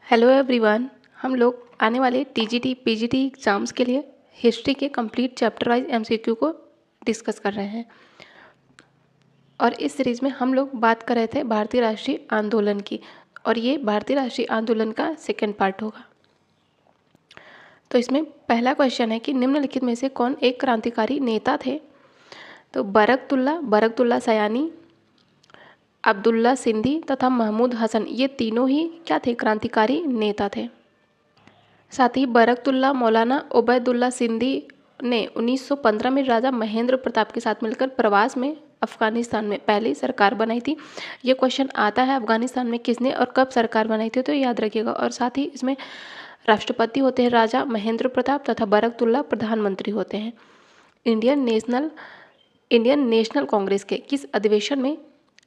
Hello everyone. हम लोग आने वाले टीजीटी पीजीटी एग्ज़ाम्स के लिए हिस्ट्री के कंप्लीट चैप्टर वाइज एमसीक्यू को डिस्कस कर रहे हैं और इस सीरीज़ में हम लोग बात कर रहे थे भारतीय राष्ट्रीय आंदोलन की और ये भारतीय राष्ट्रीय आंदोलन का सेकंड पार्ट होगा। तो इसमें पहला क्वेश्चन है कि निम्नलिखित में से कौन एक क्रांतिकारी नेता थे। तो बरकतुल्ला सयानी, अब्दुल्ला सिंधी तथा महमूद हसन, ये तीनों ही क्या थे, क्रांतिकारी नेता थे। साथ ही बरकतुल्ला मौलाना उबैदुल्ला सिंधी ने 1915 में राजा महेंद्र प्रताप के साथ मिलकर प्रवास में अफगानिस्तान में पहली सरकार बनाई थी। ये क्वेश्चन आता है अफगानिस्तान में किसने और कब सरकार बनाई थी, तो याद रखिएगा। और साथ ही इसमें राष्ट्रपति होते हैं राजा महेंद्र प्रताप तथा बरकतुल्ला प्रधानमंत्री होते हैं। इंडियन नेशनल कांग्रेस के किस अधिवेशन में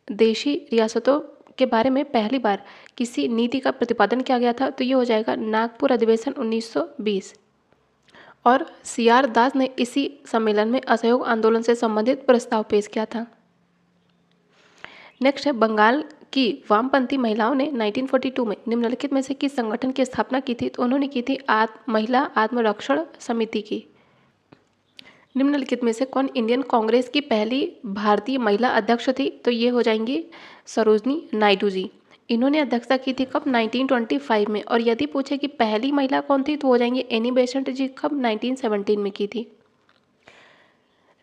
देशी रियासतों के बारे में पहली बार किसी नीति का प्रतिपादन किया गया था, तो ये हो जाएगा नागपुर अधिवेशन 1920। और CR दास ने इसी सम्मेलन में असहयोग आंदोलन से संबंधित प्रस्ताव पेश किया था। नेक्स्ट है बंगाल की वामपंथी महिलाओं ने 1942 में निम्नलिखित में से किस संगठन की स्थापना की थी, तो उन्होंने की थी महिला आत्मरक्षण समिति की। निम्नलिखित में से कौन इंडियन कांग्रेस की पहली भारतीय महिला अध्यक्ष थी, तो ये हो जाएंगी सरोजनी नायडू जी। इन्होंने अध्यक्षता की थी कब, 1925 में। और यदि पूछे कि पहली महिला कौन थी, तो हो जाएंगे एनी बेसेंट जी, कब, 1917 में की थी।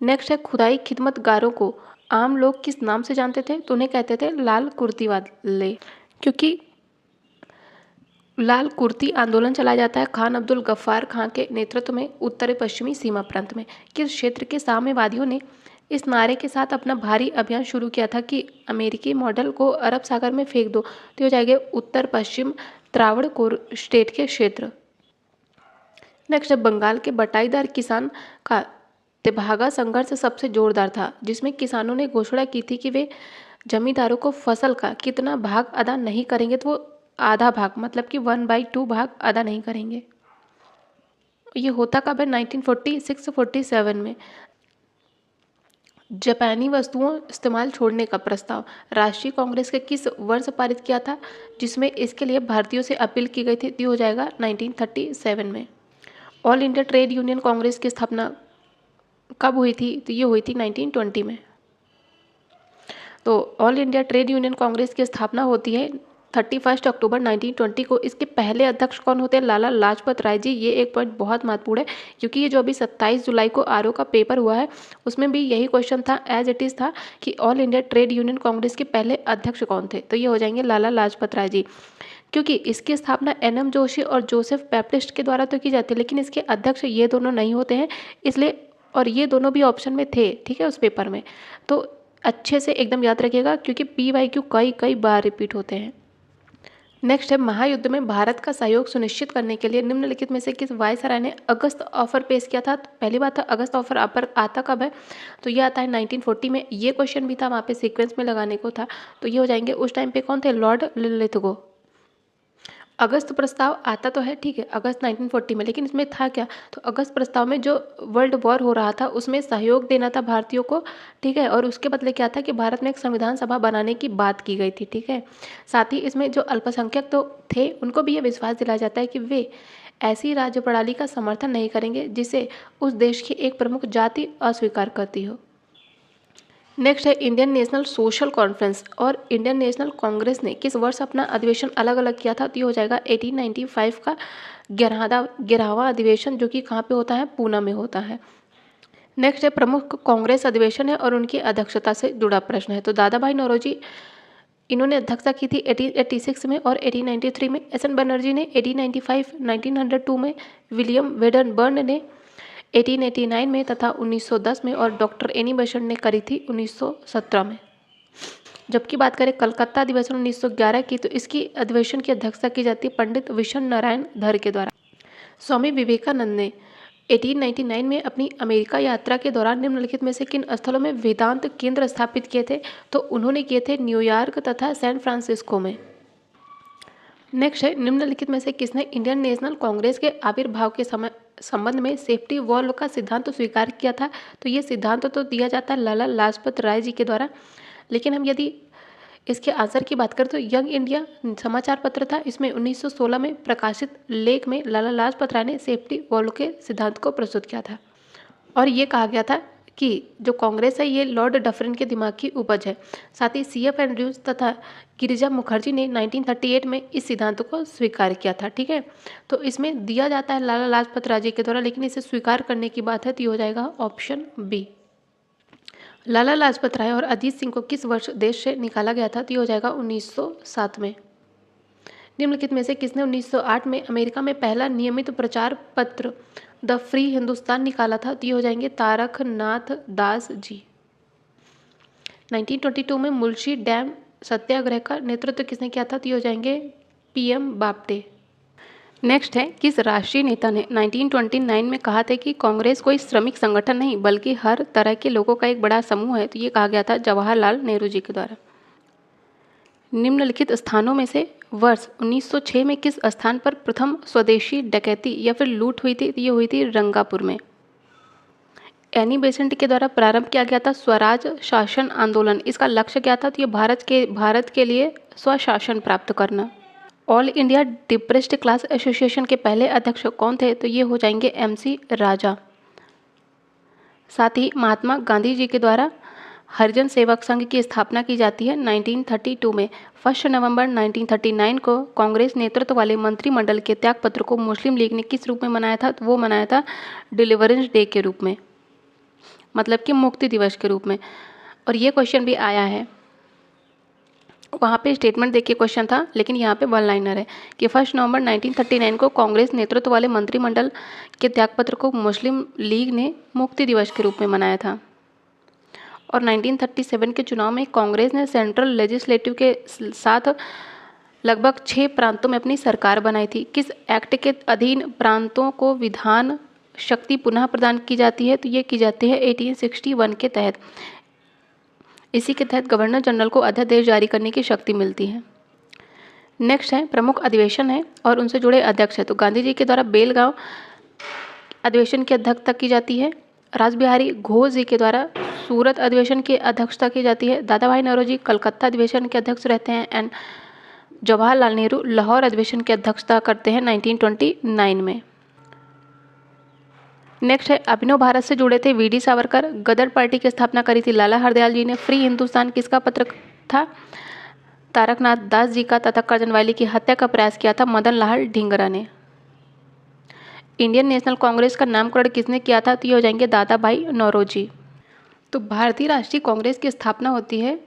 नेक्स्ट है खुदाई खिदमतगारों को आम लोग किस नाम से जानते थे, तो उन्हें कहते थे लाल कुर्ती वाले, क्योंकि लाल कुर्ती आंदोलन चलाया जाता है खान अब्दुल गफ्फार खां के नेतृत्व में उत्तर पश्चिमी सीमा प्रांत में। किस क्षेत्र के साम्यवादियों ने इस नारे के साथ अपना भारी अभियान शुरू किया था कि अमेरिकी मॉडल को अरब सागर में फेंक दो, तो हो जाएगा उत्तर पश्चिम त्रावणकोर स्टेट के क्षेत्र। नेक्स्ट है बंगाल के बटाईदार किसान का तेभागा संघर्ष सबसे जोरदार था, जिसमें किसानों ने घोषणा की थी कि वे जमींदारों को फसल का कितना भाग अदा नहीं करेंगे, तो वो आधा भाग, मतलब कि 1/2 भाग अदा नहीं करेंगे। ये होता कब है, 1946-47 में। जापानी वस्तुओं इस्तेमाल छोड़ने का प्रस्ताव राष्ट्रीय कांग्रेस के किस वर्ष पारित किया था, जिसमें इसके लिए भारतीयों से अपील की गई थी, तो हो जाएगा 1937 में। All India trade union Congress की स्थापना कब हुई थी, तो ये हुई थी 1920 में। तो all India trade union Congress की स्थापना होती है 31 अक्टूबर 1920 को। इसके पहले अध्यक्ष कौन होते हैं, लाला लाजपत राय जी। ये एक पॉइंट बहुत महत्वपूर्ण है, क्योंकि ये जो अभी 27 जुलाई को आरओ का पेपर हुआ है, उसमें भी यही क्वेश्चन था, एज इट इज़ था कि all India trade union Congress के पहले अध्यक्ष कौन थे, तो ये हो जाएंगे लाला लाजपत राय जी। क्योंकि इसकी स्थापना NM जोशी और जोसेफ बैप्टिस्ट के द्वारा तो की जाती है, लेकिन इसके अध्यक्ष ये दोनों नहीं होते हैं, इसलिए, और ये दोनों भी ऑप्शन में थे, ठीक है, उस पेपर में। तो अच्छे से एकदम याद रखिएगा, क्योंकि PYQ कई बार रिपीट होते हैं। नेक्स्ट है महायुद्ध में भारत का सहयोग सुनिश्चित करने के लिए निम्नलिखित में से किस वायसराय ने अगस्त ऑफर पेश किया था। तो पहली बात है अगस्त ऑफर आता कब है, तो ये आता है 1940 में। ये क्वेश्चन भी था, वहाँ पे सीक्वेंस में लगाने को था, तो ये हो जाएंगे। उस टाइम पे कौन थे, लॉर्ड लिलिथगो। अगस्त प्रस्ताव आता तो है, ठीक है, अगस्त 1940 में, लेकिन इसमें था क्या, तो अगस्त प्रस्ताव में जो वर्ल्ड वॉर हो रहा था उसमें सहयोग देना था भारतीयों को, ठीक है, और उसके बदले क्या था कि भारत में एक संविधान सभा बनाने की बात की गई थी, ठीक है। साथ ही इसमें जो अल्पसंख्यक तो थे उनको भी ये विश्वास दिलाया जाता है कि वे ऐसी राज्य प्रणाली का समर्थन नहीं करेंगे जिसे उस देश की एक प्रमुख जाति अस्वीकार करती हो। नेक्स्ट है इंडियन नेशनल सोशल कॉन्फ्रेंस और इंडियन नेशनल कांग्रेस ने किस वर्ष अपना अधिवेशन अलग अलग किया था, तो ये हो जाएगा 1895 का 11वां अधिवेशन, जो कि कहाँ पे होता है, पूना में होता है। नेक्स्ट है प्रमुख कांग्रेस अधिवेशन है और उनकी अध्यक्षता से जुड़ा प्रश्न है। तो दादा भाई नौरोजी, इन्होंने अध्यक्षता की थी 1886 में और 1893 में। SN बनर्जी ने 1895, 1902 में, विलियम वेडनबर्न ने 1889 में तथा 1910 में, और डॉक्टर एनी बेसेंट ने करी थी 1917 में। जबकि बात करें कलकत्ता अधिवेशन 1911 की, तो इसकी अधिवेशन की अध्यक्षता की जाती है पंडित विशन नारायण धर के द्वारा। स्वामी विवेकानंद ने 1899 में अपनी अमेरिका यात्रा के दौरान निम्नलिखित में से किन स्थलों में वेदांत केंद्र स्थापित किए थे, तो उन्होंने किए थे न्यूयॉर्क तथा सैन फ्रांसिस्को में। नेक्स्ट है निम्नलिखित में से किसने इंडियन नेशनल कांग्रेस के आविर्भाव के संबंध में सेफ्टी वॉल्व का सिद्धांत तो स्वीकार किया था, तो ये सिद्धांत तो दिया जाता है लाला लाजपत राय जी के द्वारा। लेकिन हम यदि इसके आंसर की बात करें तो यंग इंडिया समाचार पत्र था। इसमें 1916 में प्रकाशित लेख में लाला लाजपत राय ने सेफ्टी वॉल्व के सिद्धांत को प्रस्तुत किया था और ये कहा गया था कि जो कांग्रेस है ये लॉर्ड डफरिन के दिमाग की उपज है। साथ ही CF एंड्रयूज तथा गिरिजा मुखर्जी ने 1938 में इस सिद्धांत को स्वीकार किया था। ठीक है, तो इसमें दिया जाता है लाला लाजपत राय जी के द्वारा, लेकिन इसे स्वीकार करने की बात है तो ये हो जाएगा ऑप्शन बी। लाला लाजपत राय और अजीत सिंह को किस वर्ष देश से निकाला गया था तो ये हो जाएगा 1907 में। निम्नलिखित में से किसने 1908 में अमेरिका में पहला नियमित प्रचार पत्र द फ्री हिंदुस्तान निकाला था तो ये हो जाएंगे तारकनाथ दास जी। 1922 में मुल्शी डैम सत्याग्रह का नेतृत्व किसने किया था तो ये हो जाएंगे PM बापटे। नेक्स्ट है, किस राष्ट्रीय नेता ने 1929 में कहा था कि कांग्रेस कोई श्रमिक संगठन नहीं बल्कि हर तरह के लोगों का एक बड़ा समूह है, तो ये कहा गया था जवाहरलाल नेहरू जी के द्वारा। निम्नलिखित स्थानों में से वर्ष 1906 में किस स्थान पर प्रथम स्वदेशी डकैती या फिर लूट हुई थी, तो ये हुई थी रंगापुर में। एनी बेसेंट के द्वारा प्रारंभ किया गया था स्वराज शासन आंदोलन। इसका लक्ष्य क्या था तो ये भारत के लिए स्वशासन प्राप्त करना। All India depressed class association के पहले अध्यक्ष कौन थे तो ये हो जाएंगे MC राजा। साथ ही महात्मा गांधी जी के द्वारा हरिजन सेवक संघ की स्थापना की जाती है 1932 में। 1 नवंबर 1939 को कांग्रेस नेतृत्व वाले मंत्रिमंडल के त्यागपत्र को मुस्लिम लीग ने किस रूप में मनाया था तो वो मनाया था डिलीवरेंस डे के रूप में, मतलब कि मुक्ति दिवस के रूप में। और ये क्वेश्चन भी आया है, वहाँ पे स्टेटमेंट देखिए क्वेश्चन था, लेकिन यहाँ पे वन लाइनर है कि 1 नवंबर 1939 को कांग्रेस नेतृत्व वाले मंत्रिमंडल के त्यागपत्र को मुस्लिम लीग ने मुक्ति दिवस के रूप में मनाया था। और 1937 के चुनाव में कांग्रेस ने सेंट्रल लेजिस्लेटिव के साथ लगभग 6 प्रांतों में अपनी सरकार बनाई थी। किस एक्ट के अधीन प्रांतों को विधान शक्ति पुनः प्रदान की जाती है तो ये की जाती है 1861 के तहत। इसी के तहत गवर्नर जनरल को अध्यादेश जारी करने की शक्ति मिलती है। नेक्स्ट है, प्रमुख अधिवेशन है और उनसे जुड़े अध्यक्ष है। तो गांधी जी के द्वारा बेलगांव अधिवेशन की अध्यक्षता की जाती है। रासबिहारी घोष जी के द्वारा सूरत अधिवेशन की अध्यक्षता की जाती है। दादा भाई नौरोजी कलकत्ता अधिवेशन के अध्यक्ष रहते हैं एंड जवाहरलाल नेहरू लाहौर अधिवेशन की अध्यक्षता करते हैं 1929 में। नेक्स्ट है, अभिनव भारत से जुड़े थे VD सावरकर। गदर पार्टी की स्थापना करी थी लाला हरदयाल जी ने। फ्री हिंदुस्तान किसका पत्र था, तारकनाथ दास जी का। तथा कर्जनवाली की हत्या का प्रयास किया था मदन लाल ढींगरा ने। इंडियन नेशनल कांग्रेस का नामकरण किसने किया था तो ये हो जाएंगे दादा भाई नौरोजी। तो भारतीय राष्ट्रीय कांग्रेस की स्थापना होती है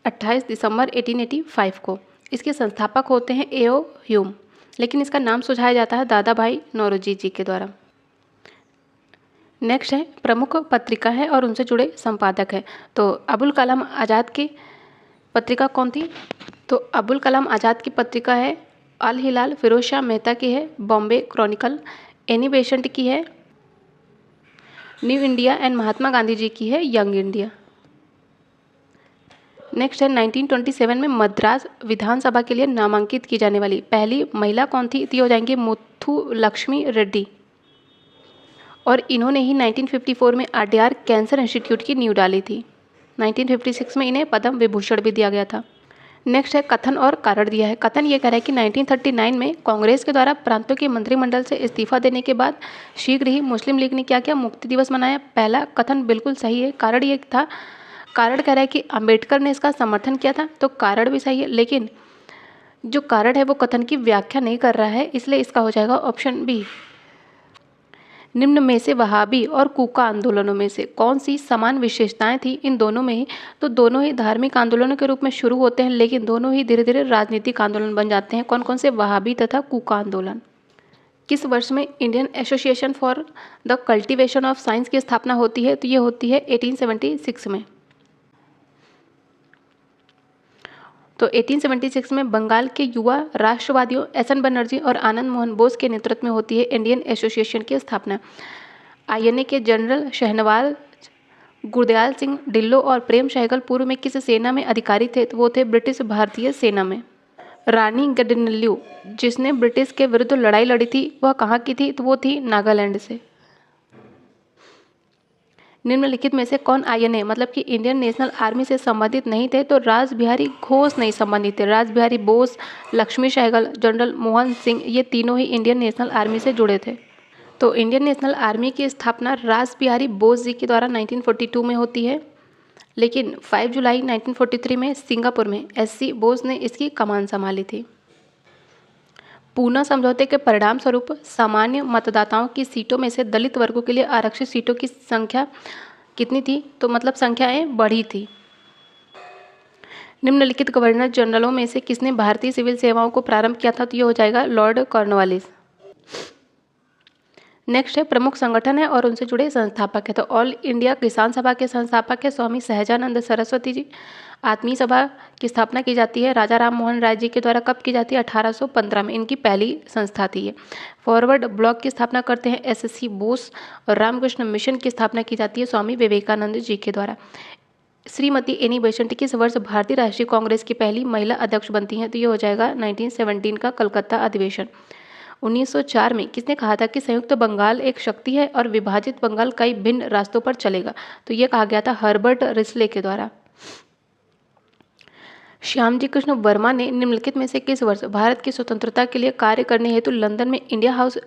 28 दिसंबर 1885 को। इसके संस्थापक होते हैं A.O. ह्यूम, लेकिन इसका नाम सुझाया जाता है दादा भाई नौरोजी जी के द्वारा। नेक्स्ट है, प्रमुख पत्रिका है और उनसे जुड़े संपादक है। तो अबुल कलाम आज़ाद की पत्रिका कौन थी, तो अबुल कलाम आज़ाद की पत्रिका है अल हिलाल। फिरोज शाह मेहता की है बॉम्बे क्रॉनिकल। एनी बेसेंट की है new India and Mahatma Gandhi ji की है यंग इंडिया। नेक्स्ट है, 1927 में मद्रास विधानसभा के लिए नामांकित की जाने वाली पहली महिला कौन थी, तो हो जाएंगे मुथु लक्ष्मी रेड्डी। और इन्होंने ही 1954 में आड्यार कैंसर इंस्टीट्यूट की नींव डाली थी। 1956 में इन्हें पद्म विभूषण भी दिया गया था। नेक्स्ट है, कथन और कारण दिया है। कथन ये कह रहा है कि 1939 में कांग्रेस के द्वारा प्रांतों के मंत्रिमंडल से इस्तीफा देने के बाद शीघ्र ही मुस्लिम लीग ने क्या किया, मुक्ति दिवस मनाया। पहला कथन बिल्कुल सही है। कारण ये था, कारण कह रहा है कि अंबेडकर ने इसका समर्थन किया था, तो कारण भी सही है, लेकिन जो कारण है वो कथन की व्याख्या नहीं कर रहा है, इसलिए इसका हो जाएगा ऑप्शन बी। निम्न में से वहाबी और कूका आंदोलनों में से कौन सी समान विशेषताएं थी इन दोनों में ही, तो दोनों ही धार्मिक आंदोलनों के रूप में शुरू होते हैं, लेकिन दोनों ही धीरे धीरे राजनीतिक आंदोलन बन जाते हैं। कौन कौन से, वहाबी तथा कूका आंदोलन। किस वर्ष में Indian association for the cultivation of science की स्थापना होती है, तो ये होती है 1876 में। तो 1876 में बंगाल के युवा राष्ट्रवादियों SN बनर्जी और आनंद मोहन बोस के नेतृत्व में होती है इंडियन एसोसिएशन की स्थापना। INA के जनरल शहनवाज गुरदयाल सिंह ढिल्लो और प्रेम सहगल पूर्व में किस सेना में अधिकारी थे, तो वो थे ब्रिटिश भारतीय सेना में। रानी गडिनल्यू जिसने ब्रिटिश के विरुद्ध लड़ाई लड़ी थी, वह कहाँ की थी, तो वो थी नागालैंड से। निम्नलिखित में से कौन INA मतलब कि इंडियन नेशनल आर्मी से संबंधित नहीं थे? तो रास बिहारी घोष नहीं संबंधित थे। रास बिहारी बोस, लक्ष्मी सहगल, जनरल मोहन सिंह, ये तीनों ही इंडियन नेशनल आर्मी से जुड़े थे। तो इंडियन नेशनल आर्मी की स्थापना रास बिहारी बोस जी के द्वारा 1942 में होती है, लेकिन 5 जुलाई 1943 में सिंगापुर में SC बोस ने इसकी कमान संभाली थी। पूना समझौते के परिणाम स्वरूप सामान्य मतदाताओं की सीटों में से दलित वर्गों के लिए आरक्षित सीटों की संख्या कितनी थी? तो मतलब संख्याएं बढ़ी थी। निम्नलिखित गवर्नर जनरलों में से किसने भारतीय सिविल सेवाओं को प्रारंभ किया था? तो ये हो जाएगा लॉर्ड कॉर्नवालिस। नेक्स्ट है प्रमुख संगठन है और उनसे जुड़े संस्थापक है। तो ऑल इंडिया किसान सभा के संस्थापक है स्वामी सहजानंद सरस्वती जी। आत्मीय सभा की स्थापना की जाती है राजा राम मोहन राय जी के द्वारा। कब की जाती है? 1815 में इनकी पहली संस्था थी ये। फॉरवर्ड ब्लॉक की स्थापना करते हैं SC बोस और रामकृष्ण मिशन की स्थापना की जाती है स्वामी विवेकानंद जी के द्वारा। श्रीमती एनी बेसेंट किस वर्ष भारतीय राष्ट्रीय कांग्रेस की पहली महिला अध्यक्ष बनती हैं? तो ये हो जाएगा 1917 का कलकत्ता अधिवेशन। 1904 में किसने कहा था कि संयुक्त बंगाल एक शक्ति है और विभाजित बंगाल कई भिन्न रास्तों पर चलेगा? तो ये कहा गया था हर्बर्ट रिस्ले के द्वारा। श्यामजी कृष्ण वर्मा ने निम्नलिखित में से किस वर्ष भारत की स्वतंत्रता के लिए कार्य करने हेतु लंदन में इंडिया हाउस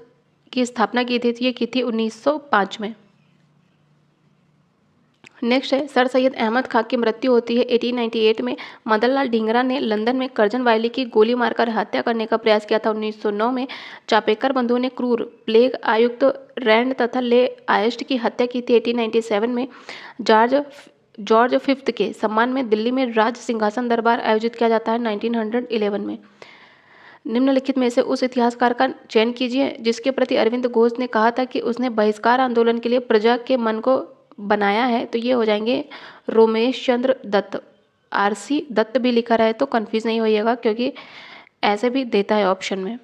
की स्थापना की थी? ये की थी 1905 में। नेक्स्ट है सर सैयद अहमद खां की मृत्यु होती है 1898 में। मदन लाल ढींगरा ने लंदन में कर्जन वायली की गोली मारकर हत्या करने का प्रयास किया था 1909 में। चापेकर बंधुओं ने क्रूर प्लेग आयुक्त रैंड तथा ले आयस्ट की हत्या की थी 1897 में। जॉर्ज फिफ्थ के सम्मान में दिल्ली में राज सिंहासन दरबार आयोजित किया जाता है 1911 में। निम्नलिखित में से उस इतिहासकार का चयन कीजिए जिसके प्रति अरविंद घोष ने कहा था कि उसने बहिष्कार आंदोलन के लिए प्रजा के मन को बनाया है। तो ये हो जाएंगे रोमेश चंद्र दत्त। RC दत्त भी लिखा रहे तो कंफ्यूज नहीं होइएगा क्योंकि ऐसे भी देता है ऑप्शन में।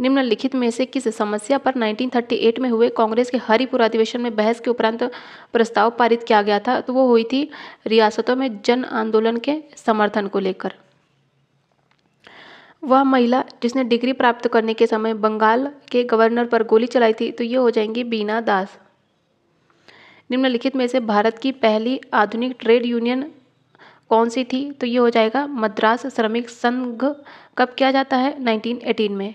निम्नलिखित में से किस समस्या पर 1938 में हुए कांग्रेस के हरिपुर अधिवेशन में बहस के उपरांत प्रस्ताव पारित किया गया था? तो वो हुई थी रियासतों में जन आंदोलन के समर्थन को लेकर। वह महिला जिसने डिग्री प्राप्त करने के समय बंगाल के गवर्नर पर गोली चलाई थी? तो ये हो जाएंगी बीना दास। निम्नलिखित में से भारत की पहली आधुनिक ट्रेड यूनियन कौन सी थी? तो ये हो जाएगा मद्रास श्रमिक संघ। कब किया जाता है? 1918 में।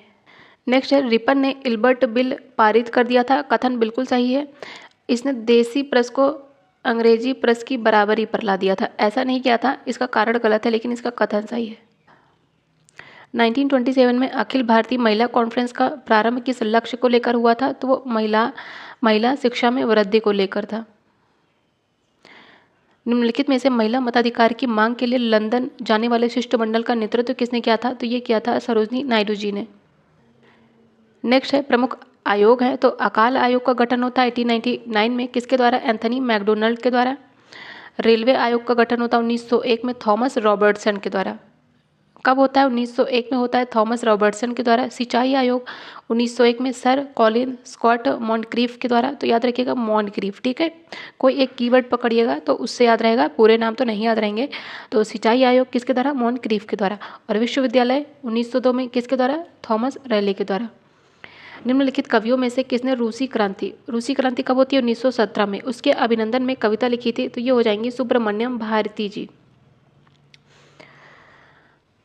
नेक्स्ट है रिपन ने इल्बर्ट बिल पारित कर दिया था। कथन बिल्कुल सही है। इसने देसी प्रेस को अंग्रेजी प्रेस की बराबरी पर ला दिया था। ऐसा नहीं किया था, इसका कारण गलत है लेकिन इसका कथन सही है। 1927 में अखिल भारतीय महिला कॉन्फ्रेंस का प्रारंभ किस लक्ष्य को लेकर हुआ था? तो वो महिला शिक्षा में वृद्धि को लेकर था। निम्नलिखित में से महिला मताधिकार की मांग के लिए लंदन जाने वाले शिष्टमंडल का नेतृत्व किसने किया था? तो ये किया था सरोजनी नायडू जी ने। नेक्स्ट है प्रमुख आयोग है। तो अकाल आयोग का गठन होता है 1899 में किसके द्वारा? एंथनी मैकडोनल्ड के द्वारा। रेलवे आयोग का गठन होता है 1901 में थॉमस रॉबर्टसन के द्वारा। कब होता है? 1901 में होता है थॉमस रॉबर्टसन के द्वारा। सिंचाई आयोग 1901 में सर कॉलिन स्कॉट मॉन्टक्रीफ के द्वारा। तो याद रखिएगा मॉन्टक्रीफ, ठीक है। कोई एक कीवर्ड पकड़िएगा तो उससे याद रहेगा, पूरे नाम तो नहीं याद रहेंगे। तो सिंचाई आयोग किसके द्वारा? मॉन्टक्रीफ के द्वारा। और विश्वविद्यालय 1902 में किसके द्वारा? थॉमस रेले के द्वारा। निम्नलिखित कवियों में से किसने रूसी क्रांति कब होती है? 1917 में। उसके अभिनंदन में कविता लिखी थी? तो ये हो जाएंगी सुब्रमण्यम भारती जी।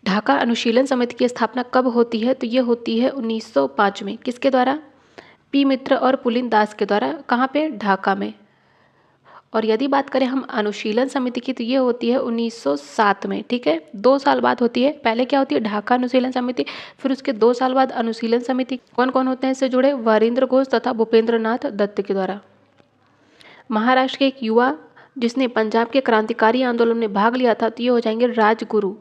ढाका अनुशीलन समिति की स्थापना कब होती है? तो ये होती है 1905 में। किसके द्वारा? पी मित्र और पुलिन दास के द्वारा। कहाँ पे? ढाका में। और यदि बात करें हम अनुशीलन समिति की तो ये होती है 1907 में, ठीक है। 2 साल बाद होती है। पहले क्या होती है? ढाका अनुशीलन समिति, फिर उसके 2 साल बाद अनुशीलन समिति। कौन कौन होते हैं इससे जुड़े? वरिंद्र घोष तथा भूपेंद्र नाथ दत्त के द्वारा। महाराष्ट्र के एक युवा जिसने पंजाब के क्रांतिकारी आंदोलन में भाग लिया था तो ये हो जाएंगे राजगुरु।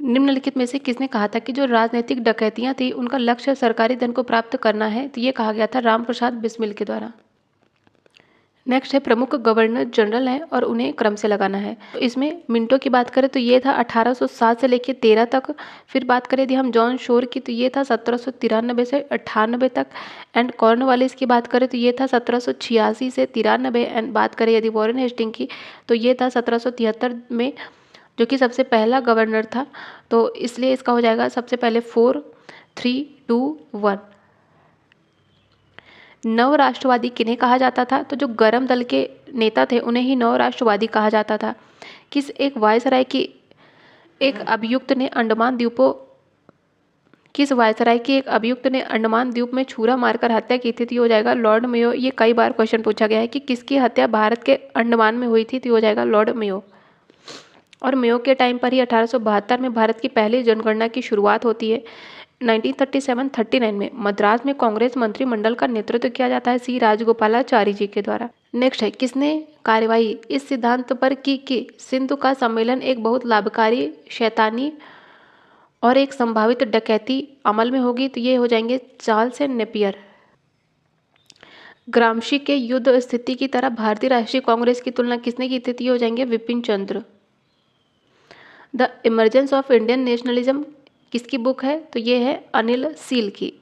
निम्नलिखित में से किसने कहा था कि जो राजनीतिक डकैतियां थी उनका लक्ष्य सरकारी धन को प्राप्त करना है? तो ये कहा गया था रामप्रसाद बिस्मिल के द्वारा। नेक्स्ट है प्रमुख गवर्नर जनरल है और उन्हें क्रम से लगाना है। तो इसमें मिनटों की बात करें तो ये था 1807 से लेकर 13 तक। फिर बात करें यदि हम जॉन शोर की तो ये था 1793 से 98 तक। एंड कॉर्नवालिस की बात करें तो ये था 1786 से 93। एंड बात करें यदि वॉरेन हेस्टिंग की तो ये था 1773 में, जो कि सबसे पहला गवर्नर था। तो इसलिए इसका हो जाएगा सबसे पहले 4, 3, 2, 1। नव राष्ट्रवादी किन्हें कहा जाता था? तो जो गरम दल के नेता थे उन्हें ही नव राष्ट्रवादी कहा जाता था। किस एक वायसराय की एक अभियुक्त ने अंडमान द्वीपों किस वायसराय की एक अभियुक्त ने अंडमान द्वीप में छुरा मारकर हत्या की थी? तो ये हो जाएगा लॉर्ड मेयो। ये कई बार क्वेश्चन पूछा गया है कि किसकी हत्या भारत के अंडमान में हुई थी? तो ये हो जाएगा लॉर्ड मेयो। और मेयो के टाइम पर ही 1872 में भारत की पहली जनगणना की शुरुआत होती है। 1937-39 में मद्रास में कांग्रेस मंत्रिमंडल का नेतृत्व किया जाता है सी राजगोपालाचारी जी के द्वारा। नेक्स्ट है, किसने कार्यवाही इस सिद्धांत पर की कि सिंधु का सम्मेलन एक बहुत लाभकारी, शैतानी और एक संभावित डकैती अमल में होगी? तो ये हो जाएंगे चार्ल्स एंड नेपियर। ग्रामशी के युद्ध स्थिति की तरह भारतीय राष्ट्रीय कांग्रेस की तुलना किसने की थी? हो जाएंगे Vipin Chandra. The emergence of Indian nationalism किसकी बुक है? तो ये है अनिल सील की।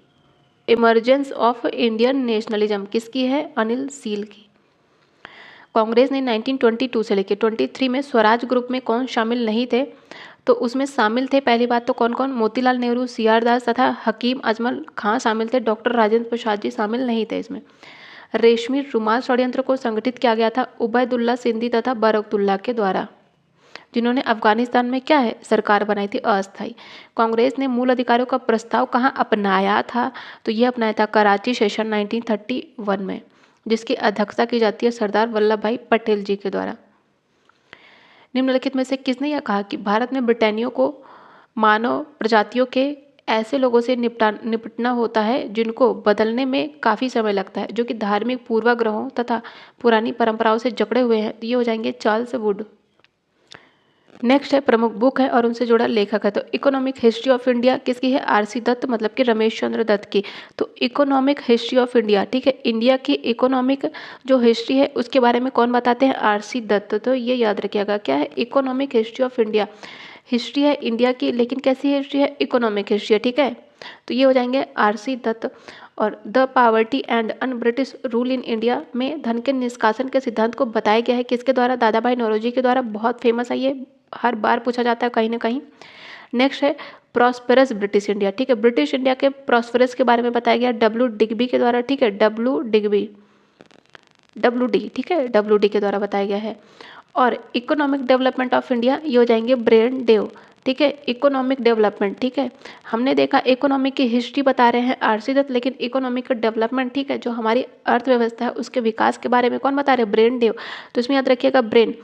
इमरजेंस ऑफ इंडियन नेशनलिज्म किसकी है? अनिल सील की। कांग्रेस ने 1922 से लेकर 23 में स्वराज ग्रुप में कौन शामिल नहीं थे? तो उसमें शामिल थे, पहली बात तो कौन कौन? मोतीलाल नेहरू, सी आर दास तथा हकीम अजमल खां शामिल थे। डॉक्टर राजेंद्र प्रसाद जी शामिल नहीं थे इसमें। रेशमी रुमाल षड्यंत्र को संगठित किया गया था उबैदुल्ला सिंधी तथा बरकतुल्ला के द्वारा, जिन्होंने अफगानिस्तान में क्या है सरकार बनाई थी अस्थायी। कांग्रेस ने मूल अधिकारों का प्रस्ताव कहाँ अपनाया था? तो यह अपनाया था कराची सेशन 1931 में, जिसकी अध्यक्षता की जाती है सरदार वल्लभ भाई पटेल जी के द्वारा। निम्नलिखित में से किसने यह कहा कि भारत में ब्रिटेनियों को मानव प्रजातियों के ऐसे लोगों से निपटना होता है जिनको बदलने में काफ़ी समय लगता है, जो कि धार्मिक पूर्वाग्रहों तथा पुरानी परंपराओं से जकड़े हुए हैं? ये हो जाएंगे चार्ल्स वुड। नेक्स्ट है, प्रमुख बुक है और उनसे जुड़ा लेखक है। तो इकोनॉमिक हिस्ट्री ऑफ इंडिया किसकी है? आरसी दत्त, मतलब कि रमेश चंद्र दत्त की। तो इकोनॉमिक हिस्ट्री ऑफ इंडिया, ठीक है, इंडिया की इकोनॉमिक जो हिस्ट्री है उसके बारे में कौन बताते हैं? आरसी दत्त। तो ये याद रखिएगा, क्या है? Economic history of India. History है इंडिया की, लेकिन कैसी हिस्ट्री है? इकोनॉमिक हिस्ट्री है, ठीक है। तो ये हो जाएंगे आरसी दत्त। और the poverty and un British rule in India में धन के निष्कासन के सिद्धांत को बताया गया है किसके द्वारा? दादा भाई नौरोजी के द्वारा। बहुत फेमस है ये, हर बार पूछा जाता है कहीं ना कहीं। नेक्स्ट है प्रॉस्पेरस ब्रिटिश इंडिया, ठीक है, ब्रिटिश इंडिया के प्रॉस्पेरस के बारे में बताया गया डब्ल्यू डिग्बी के द्वारा, ठीक है, डब्ल्यू डिग्बी, डब्ल्यू डी, ठीक है, डब्ल्यू डी के द्वारा बताया गया है। और इकोनॉमिक डेवलपमेंट ऑफ इंडिया, ये हो जाएंगे ब्रेन डेव, ठीक है, इकोनॉमिक डेवलपमेंट, ठीक है। हमने देखा इकोनॉमिक की हिस्ट्री बता रहे हैं आरसी दत्त, लेकिन इकोनॉमिक डेवलपमेंट, ठीक है, जो हमारी अर्थव्यवस्था है उसके विकास के बारे में कौन बता रहे हैं? Brain dev. तो इसमें याद रखिएगा ब्रेन,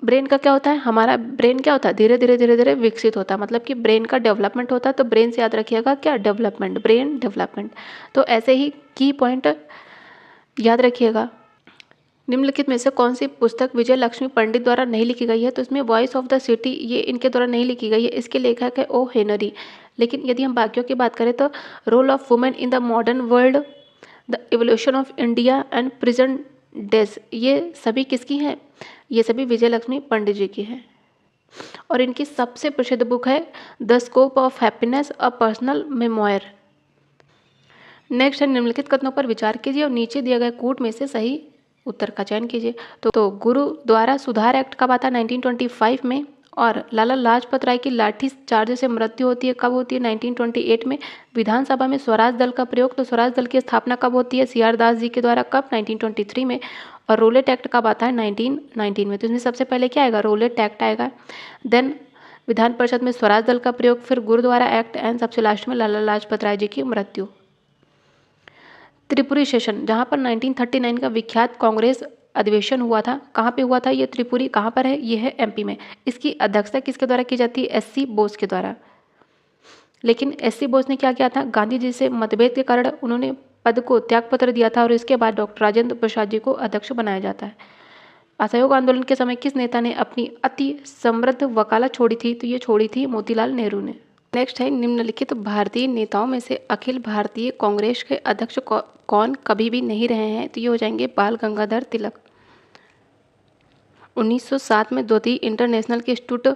ब्रेन का क्या होता है? हमारा ब्रेन क्या होता है? धीरे धीरे विकसित होता है, मतलब कि ब्रेन का डेवलपमेंट होता है। तो ब्रेन से याद रखिएगा क्या? Development, brain development. तो ऐसे ही की पॉइंट याद रखिएगा। निम्नलिखित में से कौन सी पुस्तक विजय लक्ष्मी पंडित द्वारा नहीं लिखी गई है? तो इसमें वॉइस ऑफ द सिटी, ये इनके द्वारा नहीं लिखी गई है, इसके लेखक है ओ हेनरी। लेकिन यदि हम बाकियों की बात करें तो role of women in the modern world, the evolution of India and present days, ये सभी किसकी हैं? ये सभी विजय लक्ष्मी पंडित जी की हैं। और इनकी सबसे प्रसिद्ध बुक है the scope of happiness, a personal memoir. Next है, निम्नलिखित कथनों पर विचार कीजिए और नीचे दिए गए कूट में से सही उत्तर का चयन कीजिए। तो गुरु द्वारा सुधार एक्ट कब आता है? 1925 में। और लाला लाजपत राय की लाठी चार्ज से मृत्यु होती है, कब होती है? 1928 में। विधानसभा में स्वराज दल का प्रयोग, तो स्वराज दल की स्थापना कब होती है? सी आर दास जी के द्वारा, कब? 1923 में। और रोलेट एक्ट कब आता है? 1919 में। तो इसमें सबसे पहले क्या आएगा? रोलेट एक्ट आएगा। देन विधान परिषद में स्वराज दल का प्रयोग, फिर गुरुद्वारा एक्ट, एंड सबसे लास्ट में लाला लाजपत राय जी की मृत्यु। त्रिपुरी सेशन, जहाँ पर 1939 का विख्यात कांग्रेस अधिवेशन हुआ था, कहाँ पे हुआ था? ये त्रिपुरी कहाँ पर है? ये है एमपी में। इसकी अध्यक्षता किसके द्वारा की जाती है? एससी बोस के द्वारा। लेकिन एससी बोस ने क्या किया था? गांधी जी से मतभेद के कारण उन्होंने पद को त्यागपत्र दिया था और इसके बाद डॉक्टर राजेंद्र प्रसाद जी को अध्यक्ष बनाया जाता है। असहयोग आंदोलन के समय किस नेता ने अपनी अति समृद्ध वकालत छोड़ी थी? तो ये छोड़ी थी मोतीलाल नेहरू ने। नेक्स्ट है, निम्नलिखित भारतीय नेताओं में से अखिल भारतीय कांग्रेस के अध्यक्ष कौन कभी भी नहीं रहे हैं? तो ये हो जाएंगे बाल गंगाधर तिलक। 1907 में द्वितीय इंटरनेशनल के इंस्टीट्यूट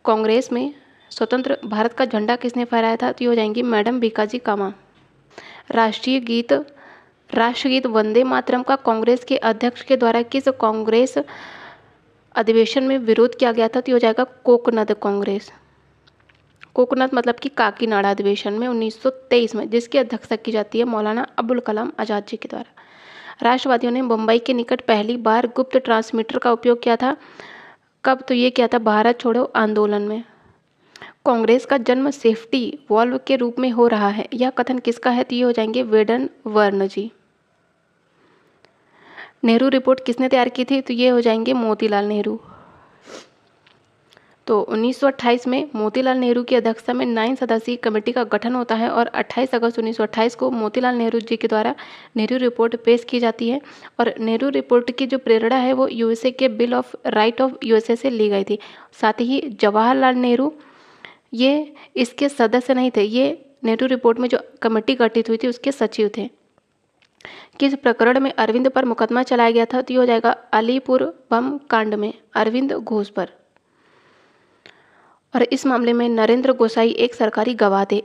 कांग्रेस में स्वतंत्र भारत का झंडा किसने फहराया था? तो ये हो जाएंगी मैडम भीकाजी कामा। राष्ट्रगीत वंदे मातरम का कांग्रेस के अध्यक्ष के द्वारा किस कांग्रेस अधिवेशन में विरोध किया गया था? तो ये हो जाएगा कोकनद कांग्रेस। कोकोनट मतलब कि काकीनाडा अधिवेशन में 1923 में, जिसकी अध्यक्षता की जाती है मौलाना अबुल कलाम आज़ाद जी के द्वारा। राष्ट्रवादियों ने मुंबई के निकट पहली बार गुप्त ट्रांसमीटर का उपयोग किया था। कब? तो ये किया था भारत छोड़ो आंदोलन में। कांग्रेस का जन्म सेफ्टी वॉल्व के रूप में हो रहा है, यह कथन किसका है? तो ये हो जाएंगे वेडन वर्ण जी। नेहरू रिपोर्ट किसने तैयार की थी? तो ये हो जाएंगे मोतीलाल नेहरू। तो 1928 में मोतीलाल नेहरू की अध्यक्षता में 9 सदस्यीय कमेटी का गठन होता है और 28 अगस्त 1928 को मोतीलाल नेहरू जी के द्वारा नेहरू रिपोर्ट पेश की जाती है। और नेहरू रिपोर्ट की जो प्रेरणा है वो यूएसए के bill of right of USA से ली गई थी। साथ ही जवाहरलाल नेहरू ये इसके सदस्य नहीं थे, ये नेहरू रिपोर्ट में जो कमेटी गठित हुई थी उसके सचिव थे। किस प्रकरण में अरविंद पर मुकदमा चलाया गया था? तो ये हो जाएगा अलीपुर बम कांड में अरविंद घोष पर। और इस मामले में नरेंद्र गोसाई एक सरकारी गवाह थे।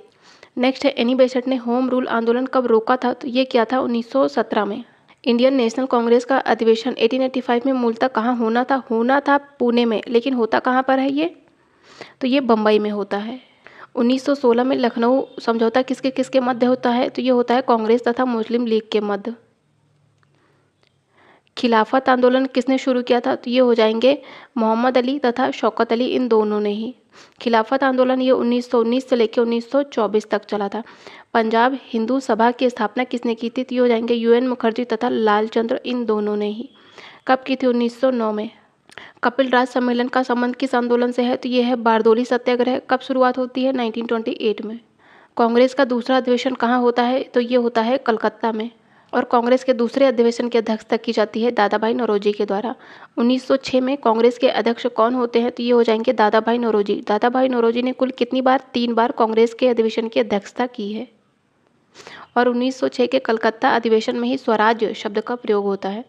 नेक्स्ट है एनी बेसेंट ने होम रूल आंदोलन कब रोका था? तो ये किया था 1917 में। इंडियन नेशनल कांग्रेस का अधिवेशन 1885 में मूलतः कहाँ होना था? होना था पुणे में, लेकिन होता कहाँ पर है ये? तो ये बम्बई में होता है। 1916 में लखनऊ समझौता किसके किसके मध्य होता है? तो ये होता है कांग्रेस तथा मुस्लिम लीग के मध्य। खिलाफत आंदोलन किसने शुरू किया था? तो ये हो जाएंगे मोहम्मद अली तथा शौकत अली, इन दोनों ने ही। खिलाफत आंदोलन ये 1919 से लेकर 1924 तक चला था। पंजाब हिंदू सभा की स्थापना किसने की थी? तो ये हो जाएंगे यूएन मुखर्जी तथा लालचंद्र, इन दोनों ने ही। कब की थी? 1909 में। कपिल राज सम्मेलन का संबंध किस आंदोलन से है? तो ये है बारदोली सत्याग्रह। कब शुरुआत होती है? 1928 में। कांग्रेस का दूसरा अधिवेशन कहाँ होता है? तो ये होता है कलकत्ता में। और कांग्रेस के दूसरे अधिवेशन की अध्यक्षता की जाती है दादा भाई नौरोजी के द्वारा। 1906 में कांग्रेस के अध्यक्ष कौन होते हैं? तो ये हो जाएंगे दादा भाई नौरोजी। दादा भाई नौरोजी ने कुल कितनी बार? 3 बार कांग्रेस के अधिवेशन की अध्यक्षता की है। और 1906 के कलकत्ता अधिवेशन में ही स्वराज्य शब्द का प्रयोग होता है।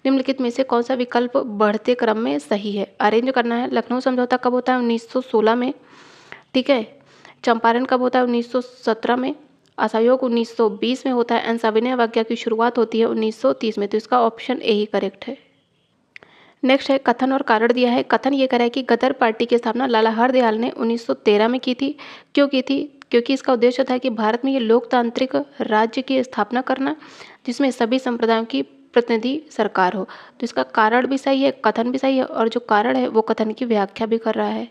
निम्नलिखित में से कौन सा विकल्प बढ़ते क्रम में सही है? अरेंज करना है। लखनऊ समझौता कब होता है? 1916 में। ठीक है। चंपारण कब होता है? 1917 में। असहयोग 1920 में होता है। एंड सविनय अवज्ञा की शुरुआत होती है 1930 में। तो इसका ऑप्शन ए ही करेक्ट है। नेक्स्ट है कथन और कारण दिया है। कथन ये कह रहा है कि गदर पार्टी की स्थापना लाला हरदयाल ने 1913 में की थी। क्यों की थी? क्योंकि इसका उद्देश्य था कि भारत में ये लोकतांत्रिक राज्य की स्थापना करना जिसमें सभी संप्रदायों की प्रतिनिधि सरकार हो। तो इसका कारण भी सही है, कथन भी सही है, और जो कारण है वो कथन की व्याख्या भी कर रहा है।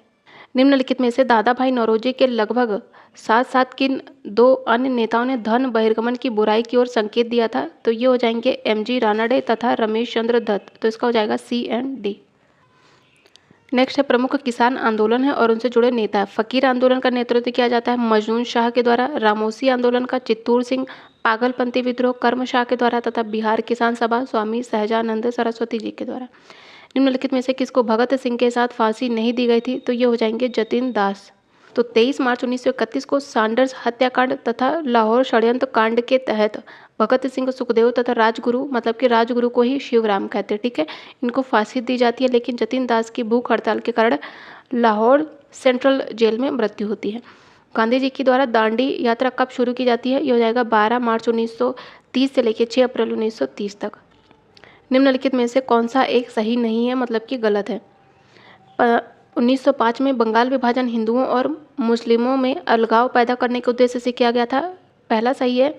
निम्नलिखित में से दादा भाई नौरोजी के लगभग साथ साथ किन 2 अन्य नेताओं ने धन बहिर्गमन की बुराई की ओर संकेत दिया था? तो ये हो जाएंगे एमजी रानडे तथा रमेश चंद्र दत्त। तो इसका हो जाएगा सी एंड डी। नेक्स्ट है प्रमुख किसान आंदोलन है और उनसे जुड़े नेता। फकीर आंदोलन का नेतृत्व किया जाता है मजनून शाह के द्वारा। रामोसी आंदोलन का चित्तूर सिंह, पागलपंथी विद्रोह कर्म शाह के द्वारा तथा बिहार किसान सभा स्वामी सहजानंद सरस्वती जी के द्वारा। निम्नलिखित में से किसको भगत सिंह के साथ फांसी नहीं दी गई थी? तो ये हो जाएंगे जतिन दास। तो 23 मार्च 1931 को सांडर्स हत्याकांड तथा लाहौर षड्यंत्र कांड के तहत भगत सिंह, सुखदेव तथा राजगुरु, मतलब कि राजगुरु को ही शिवराम कहते हैं, ठीक है, इनको फांसी दी जाती है। लेकिन जतिन दास की भूख हड़ताल के कारण लाहौर सेंट्रल जेल में मृत्यु होती है। गांधी जी के द्वारा दांडी यात्रा कब शुरू की जाती है? ये हो जाएगा 12 मार्च 1930 से लेकर 6 अप्रैल 1930 तक। निम्नलिखित में से कौन सा एक सही नहीं है, मतलब कि गलत है? 1905 में बंगाल विभाजन हिंदुओं और मुस्लिमों में अलगाव पैदा करने के उद्देश्य से किया गया था। पहला सही है।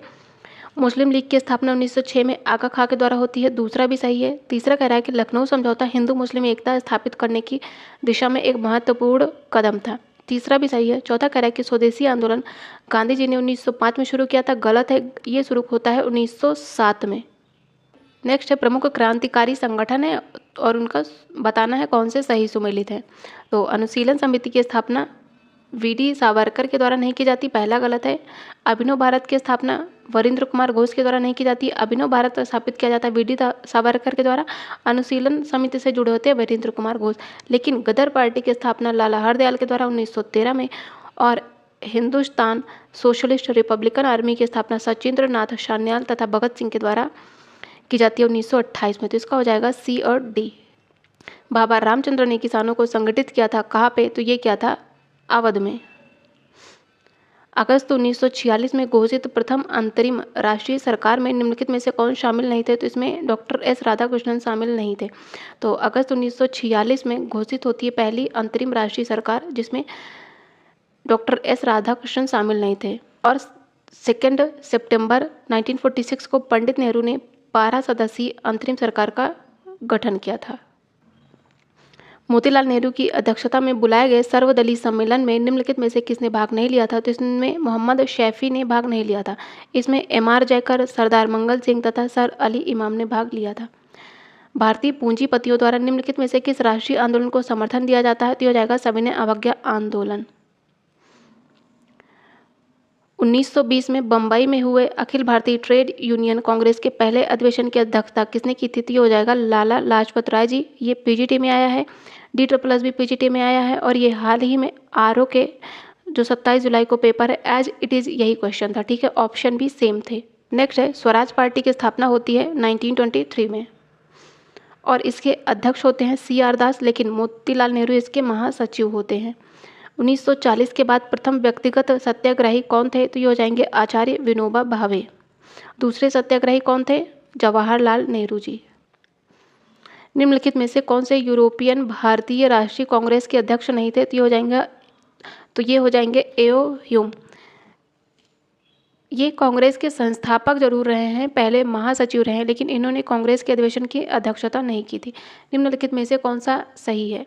मुस्लिम लीग की स्थापना 1906 में आगा खां के द्वारा होती है। दूसरा भी सही है। तीसरा कह रहा है कि लखनऊ समझौता हिंदू मुस्लिम एकता स्थापित करने की दिशा में एक महत्वपूर्ण कदम था। तीसरा भी सही है। चौथा कह रहा है कि स्वदेशी आंदोलन गांधी जी ने 1905 में शुरू किया था। गलत है, ये शुरू होता है 1907 में। नेक्स्ट है प्रमुख क्रांतिकारी संगठन है और उनका बताना है कौन से सही सुमेलित है। तो अनुशीलन समिति की स्थापना वीडी सावरकर के द्वारा नहीं की जाती, पहला गलत है। अभिनव भारत की स्थापना वरिंद्र कुमार घोष के द्वारा नहीं की जाती। अभिनव भारत स्थापित किया जाता है वीडी सावरकर के द्वारा। अनुशीलन समिति से जुड़े होते हैं वरिंद्र कुमार घोष। लेकिन गदर पार्टी की स्थापना लाला हरदयाल के द्वारा 1913 में, और हिंदुस्तान सोशलिस्ट रिपब्लिकन आर्मी की स्थापना सचिंद्र नाथ सान्याल तथा भगत सिंह के द्वारा की जाती है 1928 में। तो इसका हो जाएगा सी और डी। बाबा रामचंद्र ने किसानों को संगठित किया था कहाँ पे? तो ये किया था अवध में। अगस्त 1946 में घोषित प्रथम अंतरिम राष्ट्रीय सरकार में निम्नलिखित में से कौन शामिल नहीं थे? तो इसमें डॉक्टर एस राधाकृष्णन शामिल नहीं थे। तो अगस्त 1946 में घोषित होती है पहली अंतरिम राष्ट्रीय सरकार, जिसमें डॉक्टर एस राधाकृष्णन शामिल नहीं थे। और 2 सितंबर 1946 को पंडित नेहरू ने 12 सदस्यीय अंतरिम सरकार का गठन किया था। मोतीलाल नेहरू की अध्यक्षता में बुलाए गए सर्वदलीय सम्मेलन में निम्नलिखित में से किसने भाग नहीं लिया था? तो इसमें मोहम्मद शैफी ने भाग नहीं लिया था। इसमें एम.आर. जयकर, सरदार मंगल सिंह तथा सर अली इमाम ने भाग लिया था। भारतीय पूंजीपतियों द्वारा निम्नलिखित में से किस राष्ट्रीय आंदोलन को समर्थन दिया जाता है? तो यह हो जाएगा सविनय अवज्ञा आंदोलन। 1920 में बंबई में हुए अखिल भारतीय ट्रेड यूनियन कांग्रेस के पहले अधिवेशन की अध्यक्षता किसने की थी? तो ये हो जाएगा लाला लाजपत राय जी। ये पीजीटी में आया है, DSSS भी पीजीटी में आया है, और ये हाल ही में आरओ के जो 27 जुलाई को पेपर है एज इट इज़ यही क्वेश्चन था। ठीक है, ऑप्शन भी सेम थे। नेक्स्ट है स्वराज पार्टी की स्थापना होती है 1923 में और इसके अध्यक्ष होते हैं CR दास, लेकिन मोतीलाल नेहरू इसके महासचिव होते हैं। 1940 के बाद प्रथम व्यक्तिगत सत्याग्रही कौन थे? तो ये हो जाएंगे आचार्य विनोबा भावे। दूसरे सत्याग्रही कौन थे? जवाहरलाल नेहरू जी। निम्नलिखित में से कौन से यूरोपियन भारतीय राष्ट्रीय कांग्रेस के अध्यक्ष नहीं थे? तो ये हो जाएंगे एओ ह्यूम। ये कांग्रेस के संस्थापक जरूर रहे हैं, पहले महासचिव रहे हैं, लेकिन इन्होंने कांग्रेस के अधिवेशन की अध्यक्षता नहीं की थी। निम्नलिखित में से कौन सा सही है?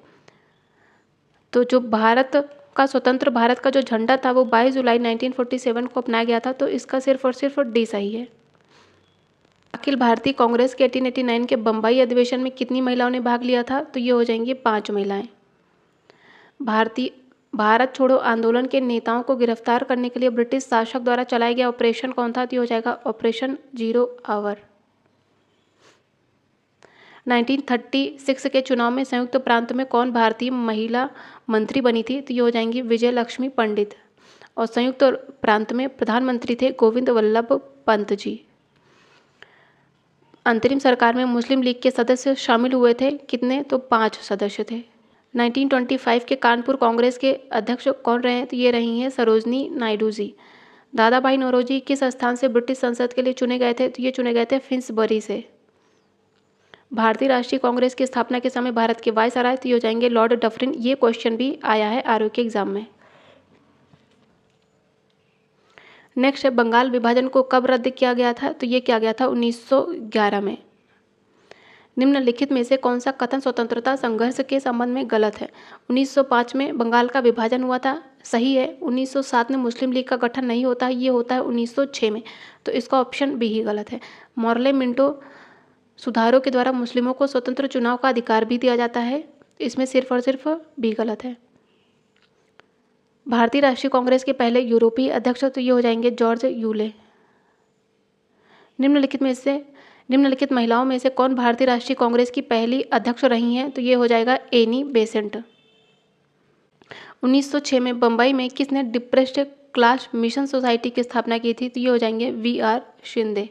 तो जो स्वतंत्र भारत का जो झंडा था वो 22 जुलाई 1947 को अपनाया गया था, तो इसका सिर्फ और सिर्फ डी सही है। अखिल भारतीय कांग्रेस के 1889 के बम्बई अधिवेशन में कितनी महिलाओं ने भाग लिया था? तो ये हो जाएंगी 5 महिलाएं। भारत छोड़ो आंदोलन के नेताओं को गिरफ्तार करने के लिए ब्रिटिश शासक द्वारा चलाया गया ऑपरेशन कौन था? तो ये हो जाएगा ऑपरेशन 0 आवर। 1936 के चुनाव में संयुक्त प्रांत में कौन भारतीय महिला मंत्री बनी थी? तो ये हो जाएंगी विजय लक्ष्मी पंडित। और संयुक्त प्रांत में प्रधानमंत्री थे गोविंद वल्लभ पंत जी। अंतरिम सरकार में मुस्लिम लीग के सदस्य शामिल हुए थे, कितने? तो 5 सदस्य थे। 1925 के कानपुर कांग्रेस के अध्यक्ष कौन रहे हैं? तो ये रही हैं सरोजनी नायडू जी। दादा भाई नौरोजी किस स्थान से ब्रिटिश संसद के लिए चुने गए थे? तो ये चुने गए थे फिंसबरी से। भारतीय राष्ट्रीय कांग्रेस की स्थापना के समय भारत के वायसराय तो ये हो जाएंगे लॉर्ड डफरिन। ये क्वेश्चन भी आया है आरओ के एग्जाम में। नेक्स्ट है बंगाल विभाजन को कब रद्द किया गया था? तो ये किया गया था 1911 में। निम्नलिखित में से कौन सा कथन स्वतंत्रता संघर्ष के संबंध में गलत है? 1905 में बंगाल का विभाजन हुआ था, सही है। 1907 में मुस्लिम लीग का गठन नहीं होता है, ये होता है 1906 में, तो इसका ऑप्शन बी ही गलत है। मॉर्ले मिंटो सुधारों के द्वारा मुस्लिमों को स्वतंत्र चुनाव का अधिकार भी दिया जाता है, इसमें सिर्फ और सिर्फ बी गलत है। भारतीय राष्ट्रीय कांग्रेस के पहले यूरोपीय अध्यक्ष तो ये हो जाएंगे जॉर्ज यूले। निम्नलिखित महिलाओं में से कौन भारतीय राष्ट्रीय कांग्रेस की पहली अध्यक्ष रही हैं? तो ये हो जाएगा एनी बेसेंट। 1906 में बंबई में किसने डिप्रेस्ड क्लास मिशन सोसाइटी की स्थापना की थी? तो ये हो जाएंगे VR शिंदे।